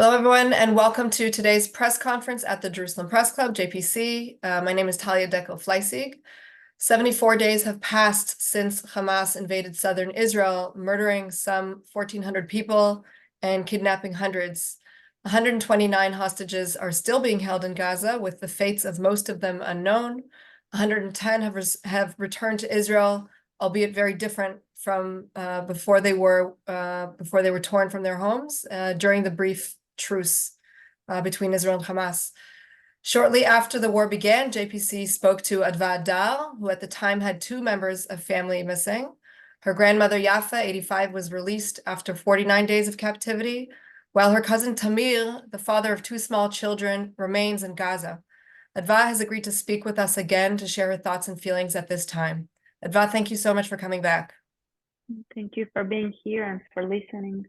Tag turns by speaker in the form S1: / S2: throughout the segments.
S1: Hello, everyone, and welcome to today's press conference at the Jerusalem Press Club, JPC. My name is Talia Dekel-Fleissig. 74 days have passed since Hamas invaded southern Israel, murdering some 1,400 people and kidnapping hundreds. 129 hostages are still being held in Gaza, with the fates of most of them unknown. 110 have returned to Israel, albeit very different from before they were torn from their homes during the brief truce between Israel and Hamas. Shortly after the war began, JPC spoke to Adva Adar, who at the time had two members of family missing. Her grandmother Yafa, 85, was released after 49 days of captivity, while her cousin Tamir, the father of two small children, remains in Gaza. Adva has agreed to speak with us again to share her thoughts and feelings at this time. Adva, thank you so much for coming back.
S2: Thank you for being here and for listening.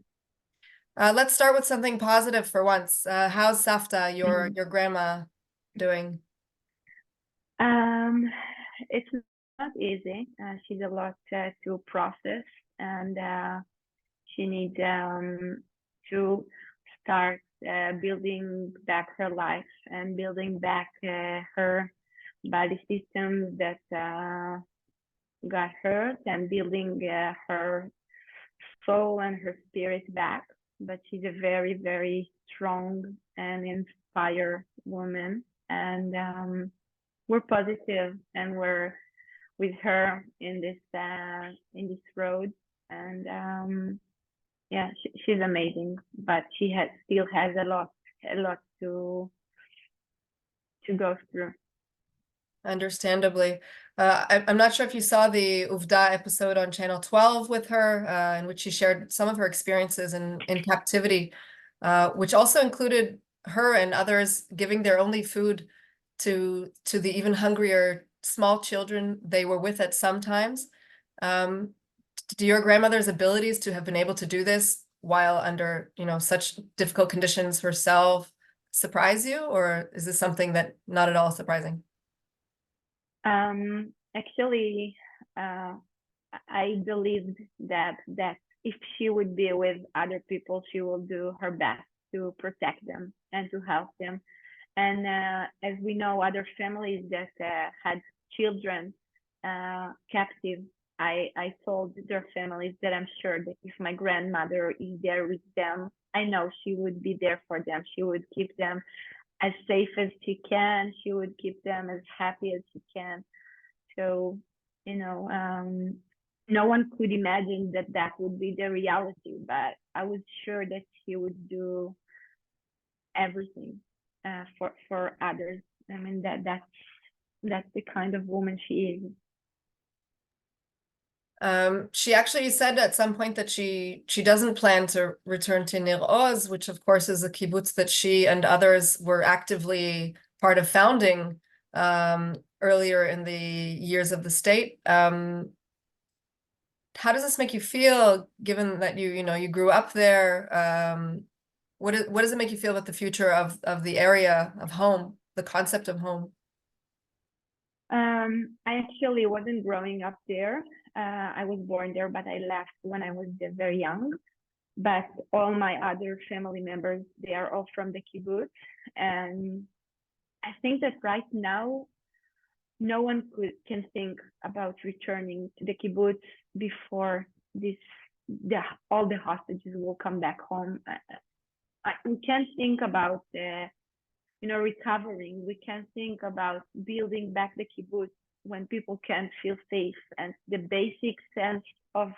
S1: Let's start with something positive for once. How's Safta, your grandma, doing?
S2: It's not easy. She's a lot to process, and she needs to start building back her life and building back her body systems that got hurt, and building her soul and her spirit back. But she's a very, very strong and inspired woman, and we're positive, and we're with her in this road. And yeah, she's amazing, but she still has a lot to go through.
S1: Understandably. I'm not sure if you saw the Uvda episode on Channel 12 with her, in which she shared some of her experiences in captivity, which also included her and others giving their only food to the even hungrier small children they were with at some times. Do your grandmother's abilities to have been able to do this while under, such difficult conditions herself surprise you, or is this something that not at all surprising?
S2: Actually, I believed that if she would be with other people, she will do her best to protect them and to help them. And as we know, other families that had children captive, I told their families that I'm sure that if my grandmother is there with them, I know she would be there for them. She would keep them as safe as she can. She would keep them as happy as she can. So, no one could imagine that would be the reality, but I was sure that she would do everything for others. I mean, that's the kind of woman she is.
S1: She actually said at some point that she doesn't plan to return to Nir Oz, which of course is a kibbutz that she and others were actively part of founding earlier in the years of the state. How does this make you feel, given that you grew up there? What does it make you feel about the future of the area of home, the concept of home?
S2: I actually wasn't growing up there. I was born there, but I left when I was very young. But all my other family members, they are all from the kibbutz. And I think that right now, no one can think about returning to the kibbutz before all the hostages will come back home. We can't think about recovering. We can't think about building back the kibbutz when people can't feel safe, and the basic sense of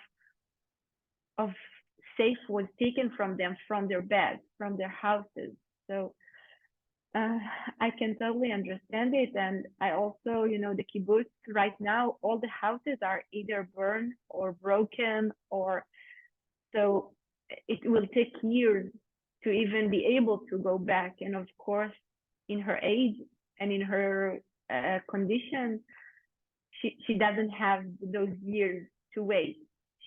S2: safe was taken from them, from their beds, from their houses. So I can totally understand it. And I also, the kibbutz right now, all the houses are either burned or broken, or so it will take years to even be able to go back. And of course, in her age and in her condition, she doesn't have those years to wait.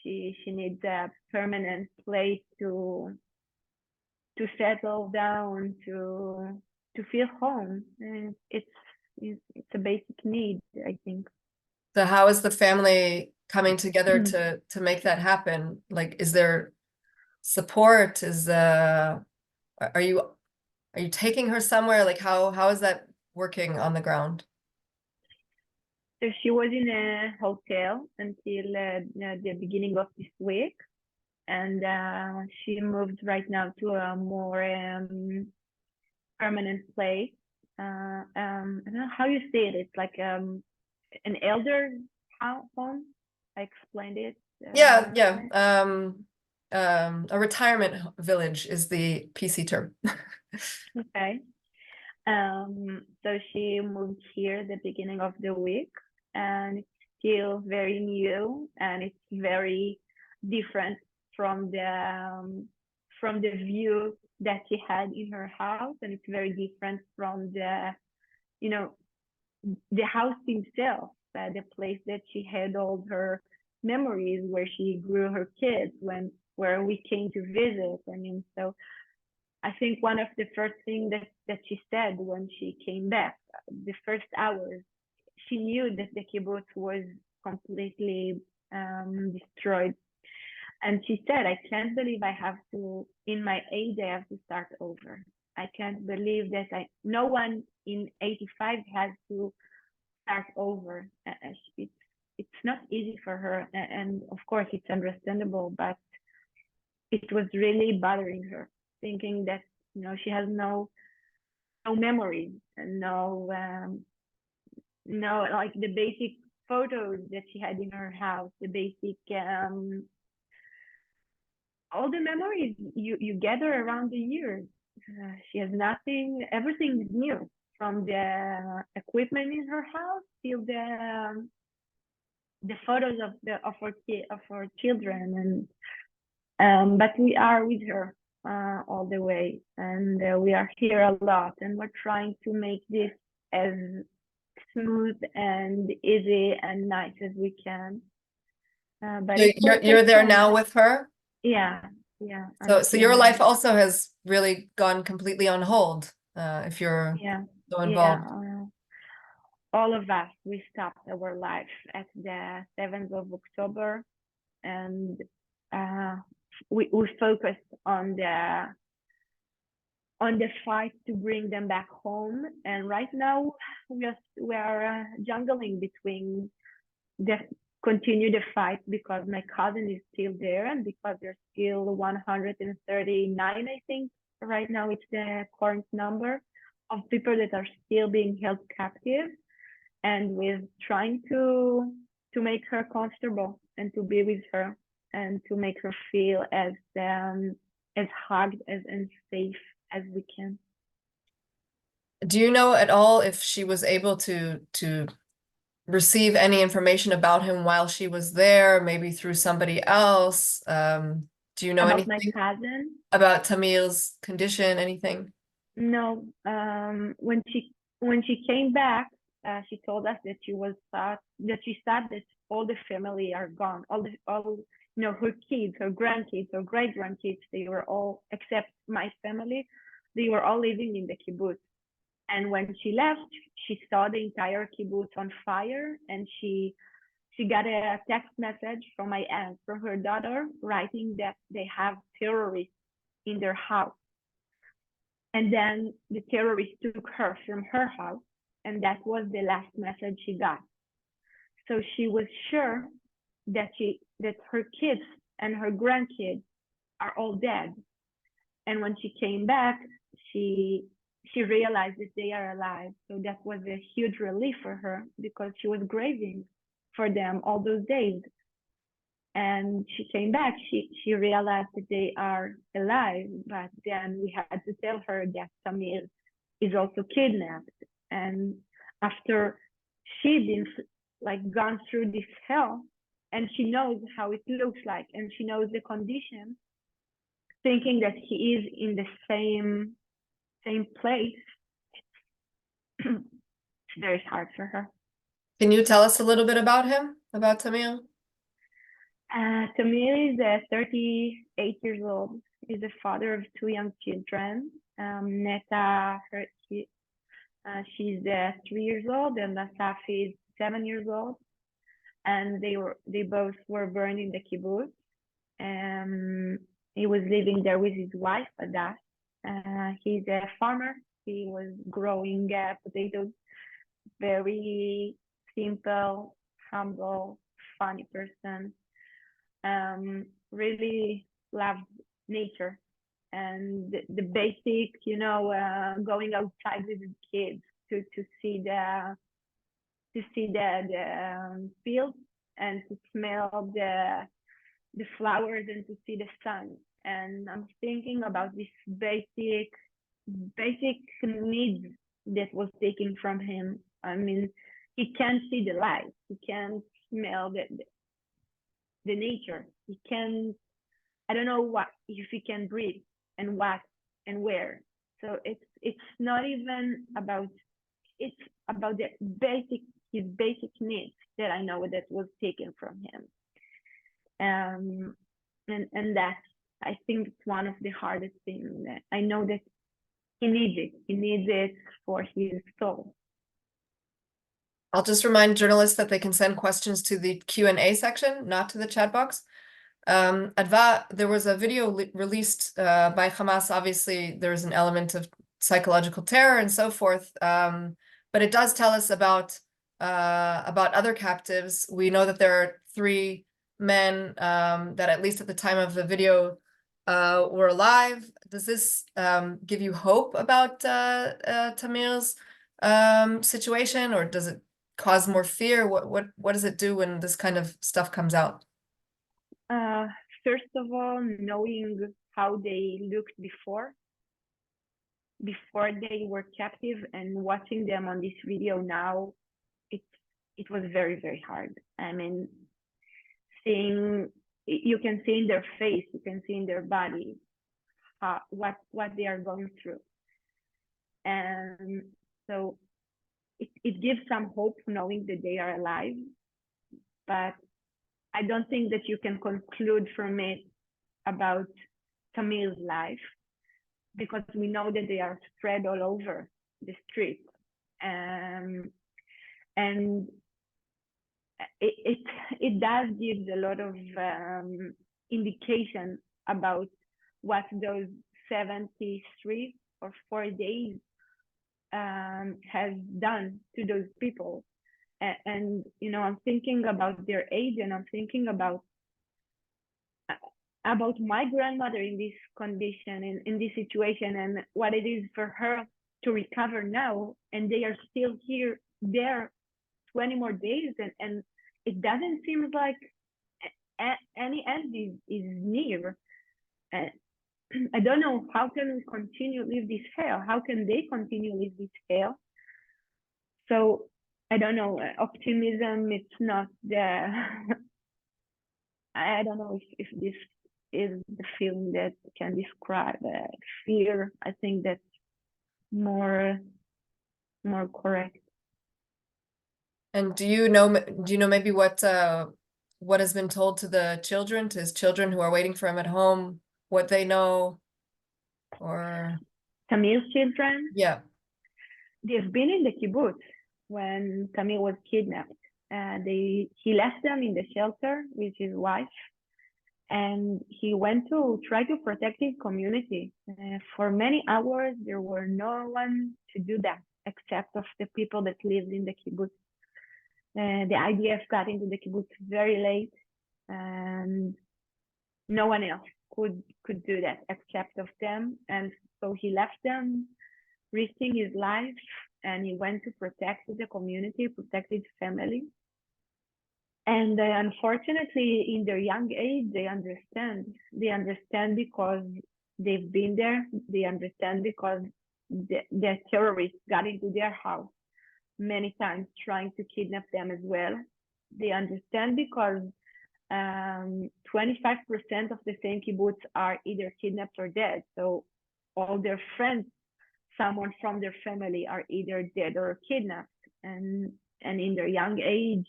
S2: She needs a permanent place to settle down, to feel home. And it's a basic need, I think.
S1: So how is the family coming together to make that happen? Like, is there support? Are you taking her somewhere? Like how is that working on the ground?
S2: So she was in a hotel until the beginning of this week, and she moved right now to a more permanent place. I don't know how you say it. It's like an elder home. I explained it
S1: Yeah,
S2: last
S1: yeah.
S2: time.
S1: A retirement village is the PC term.
S2: Okay. So she moved here the beginning of the week, and it's still very new, and it's very different from the view that she had in her house, and it's very different from you know the house itself, the place that she had all her memories, where she grew her kids, where we came to visit. I mean, so I think one of the first things that she said when she came back, the first hours, she knew that the kibbutz was completely destroyed. And she said, I can't believe I have to, in my age, I have to start over. I can't believe that no one in 85 has to start over. It's not easy for her. And of course, it's understandable, but it was really bothering her, thinking that she has no memories and no like the basic photos that she had in her house, the basic all the memories you gather around the years. She has nothing. Everything is new, from the equipment in her house till the photos of her children. And but we are with her all the way, and we are here a lot, and we're trying to make this as smooth and easy and nice as we can. But
S1: So
S2: it will
S1: you're
S2: take
S1: there now
S2: time.
S1: with her?
S2: Yeah, yeah,
S1: So
S2: until
S1: your life also has really gone completely on hold, if you're
S2: yeah,
S1: so
S2: yeah.
S1: involved.
S2: All of us, we stopped our life at the 7th of October, and uh, we focused on the fight to bring them back home. And right now we are jungling between the continue the fight, because my cousin is still there, and because there's still 139, I think right now it's the current number of people that are still being held captive, and with trying to make her comfortable and to be with her and to make her feel as hugged as and safe as we can.
S1: Do you know at all if she was able to receive any information about him while she was there, maybe through somebody else? Do you know
S2: About my
S1: anything
S2: cousin,
S1: about Tamir's condition, anything?
S2: no, when she came back, she told us that she thought that all the family are gone, all her kids, her grandkids, her great grandkids, they were all, except my family, they were all living in the kibbutz. And when she left, she saw the entire kibbutz on fire, and she got a text message from my aunt, from her daughter, writing that they have terrorists in their house. And then the terrorists took her from her house, and that was the last message she got. So she was sure that her kids and her grandkids are all dead. And when she came back, she realized that they are alive. So that was a huge relief for her, because she was grieving for them all those days. And she came back, she realized that they are alive, but then we had to tell her that Tamir is also kidnapped. And after she'd been like gone through this hell, and she knows how it looks like, and she knows the condition, thinking that he is in the same place, it's very hard for her.
S1: Can you tell us a little bit about him, about Tamir?
S2: Tamir is 38 years old. He's the father of two young children. Neta, she's 3 years old, and Asaf is 7 years old. And they both were burned in the kibbutz. He was living there with his wife, Adar, He's a farmer. He was growing potatoes. Very simple, humble, funny person. Really loved nature and the basic, going outside with his kids to see the fields and to smell the flowers and to see the sun. And I'm thinking about this basic needs that was taken from him. I mean, he can't see the light. He can't smell the nature. He can, I don't know what, if he can breathe and what and where. So it's not even about, it's about his basic needs that I know that was taken from him. And that, I think it's one of the hardest things. That I know that he needs it. He needs it for his soul.
S1: I'll just remind journalists that they can send questions to the Q&A section, not to the chat box. Adva, there was a video released by Hamas. Obviously, there's an element of psychological terror and so forth, but it does tell us about other captives. We know that there are 3 men that, at least at the time of the video, were alive. Does this give you hope about Tamir's situation, or does it cause more fear? What does it do when this kind of stuff comes out?
S2: First of all, knowing how they looked before they were captive, and watching them on this video now, it was very, very hard. I mean, you can see in their face, you can see in their body what they are going through. And so it gives some hope knowing that they are alive, but I don't think that you can conclude from it about Tamir's life, because we know that they are spread all over the street. And it does give a lot of indication about what those 73 or 4 days has done to those people. And I'm thinking about their age, and I'm thinking about my grandmother in this condition, in this situation, and what it is for her to recover now, and they are still there 20 more days, and it doesn't seem like any end is near. I don't know, how can we continue live this hell? How can they continue live this hell? So I don't know, optimism, it's not the I don't know if this is the feeling that can describe fear. I think that's more correct.
S1: And do you know maybe what has been told to his children who are waiting for him at home, what they know? Or
S2: Tamir's children,
S1: yeah,
S2: they've been in the kibbutz when Tamir was kidnapped. He left them in the shelter with his wife, and he went to try to protect his community. For many hours, there were no one to do that except of the people that lived in the kibbutz. The IDF got into the kibbutz very late, and no one else could do that except of them. And so he left them, risking his life, and he went to protect the community, protect his family. And unfortunately, in their young age, they understand. They understand because they've been there. They understand because the terrorists got into their house many times, trying to kidnap them as well. They understand because 25% of the same kibbutz are either kidnapped or dead. So all their friends, someone from their family, are either dead or kidnapped. And in their young age,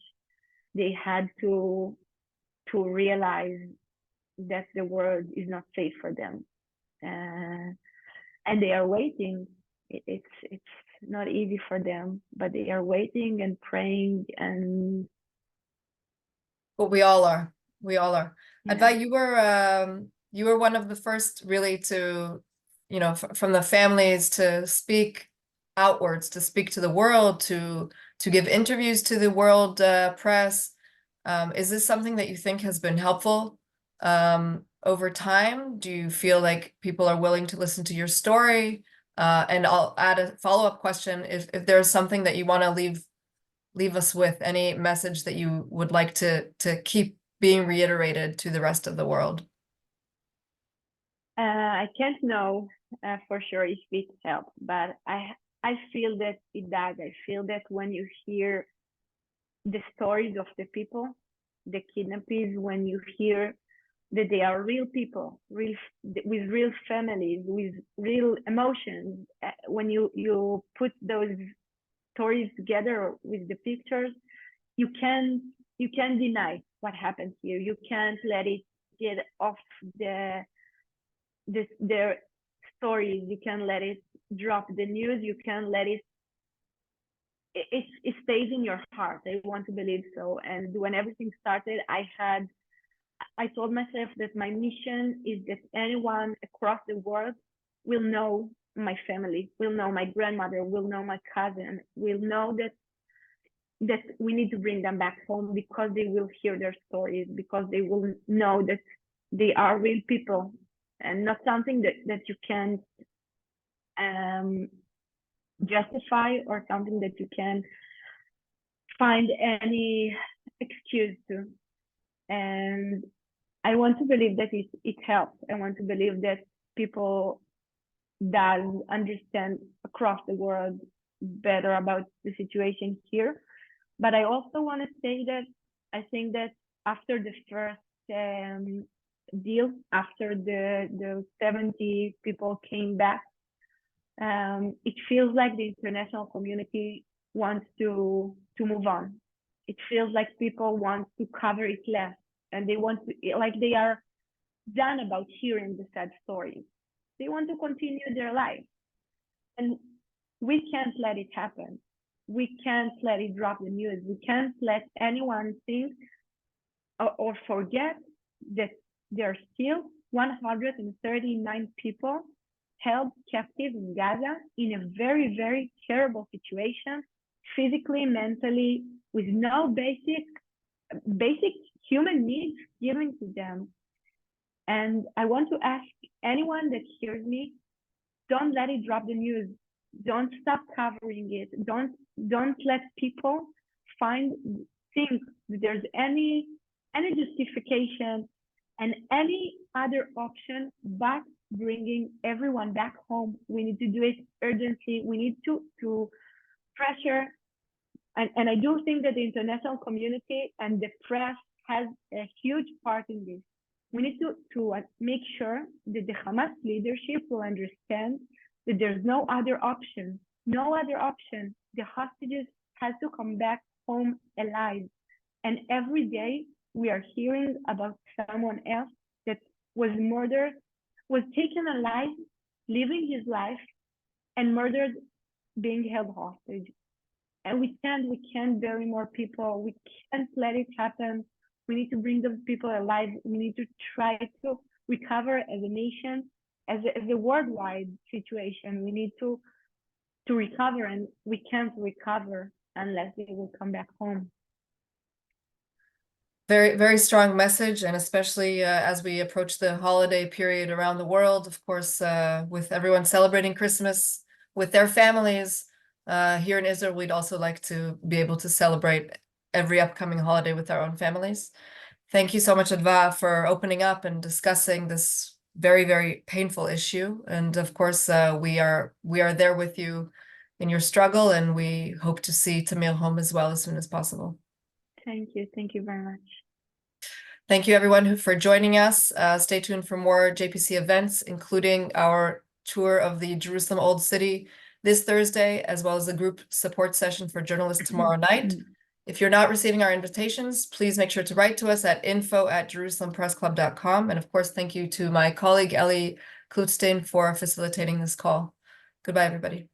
S2: they had to realize that the world is not safe for them, and they are waiting. It's not easy for them, but they are waiting and praying. And
S1: well, we all are.
S2: Yeah.
S1: Adva, you were one of the first really to from the families to speak outwards, to speak to the world, to give interviews to the world press. Is this something that you think has been helpful over time? Do you feel like people are willing to listen to your story? And I'll add a follow-up question. If there's something that you want to leave us with, any message that you would like to keep being reiterated to the rest of the world?
S2: I can't know for sure if it helps, but I feel that it does. I feel that when you hear the stories of the people, the kidnappings, when you hear that they are real people, with real families, with real emotions, when you put those stories together with the pictures, you can't deny what happened here. You can't let it get off their stories. You can't let it drop the news. You can't let it stays in your heart. I want to believe so. And when everything started, I told myself that my mission is that anyone across the world will know my family, will know my grandmother, will know my cousin, will know that we need to bring them back home, because they will hear their stories, because they will know that they are real people and not something that you can justify, or something that you can find any excuse to. And I want to believe that it helps. I want to believe that people does understand across the world better about the situation here. But I also want to say that I think that after the first deal, after the 70 people came back, it feels like the international community wants to move on. It feels like people want to cover it less, and they want to, like, they are done about hearing the sad stories. They want to continue their life, and we can't let it happen. We can't let it drop the news. We can't let anyone think or forget that there are still 139 people held captive in Gaza in a very, very terrible situation, physically, mentally, with no basic human needs given to them. And I want to ask anyone that hears me, don't let it drop the news. Don't stop covering it. Don't let people think that there's any justification and any other option but bringing everyone back home. We need to do it urgently. We need to pressure. And I do think that the international community and the press has a huge part in this. We need to make sure that the Hamas leadership will understand that there's no other option. No other option. The hostages has to come back home alive. And every day we are hearing about someone else that was murdered, was taken alive, living his life, and murdered, being held hostage. And we can't bury more people. We can't let it happen. We need to bring those people alive. We need to try to recover as a nation, as a worldwide situation. We need to recover, and we can't recover unless they will come back home.
S1: Very, very strong message, and especially as we approach the holiday period around the world, of course, with everyone celebrating Christmas with their families. Here in Israel, we'd also like to be able to celebrate every upcoming holiday with our own families. Thank you so much, Adva, for opening up and discussing this very, very painful issue. And of course, we are there with you in your struggle, and we hope to see Tamir home as well as soon as possible.
S2: Thank you. Thank you very much.
S1: Thank you, everyone, for joining us. Stay tuned for more JPC events, including our tour of the Jerusalem Old City this Thursday, as well as the group support session for journalists tomorrow night. If you're not receiving our invitations, please make sure to write to us at info@jerusalempressclub.com. And of course, thank you to my colleague, Ellie Klutstein, for facilitating this call. Goodbye, everybody.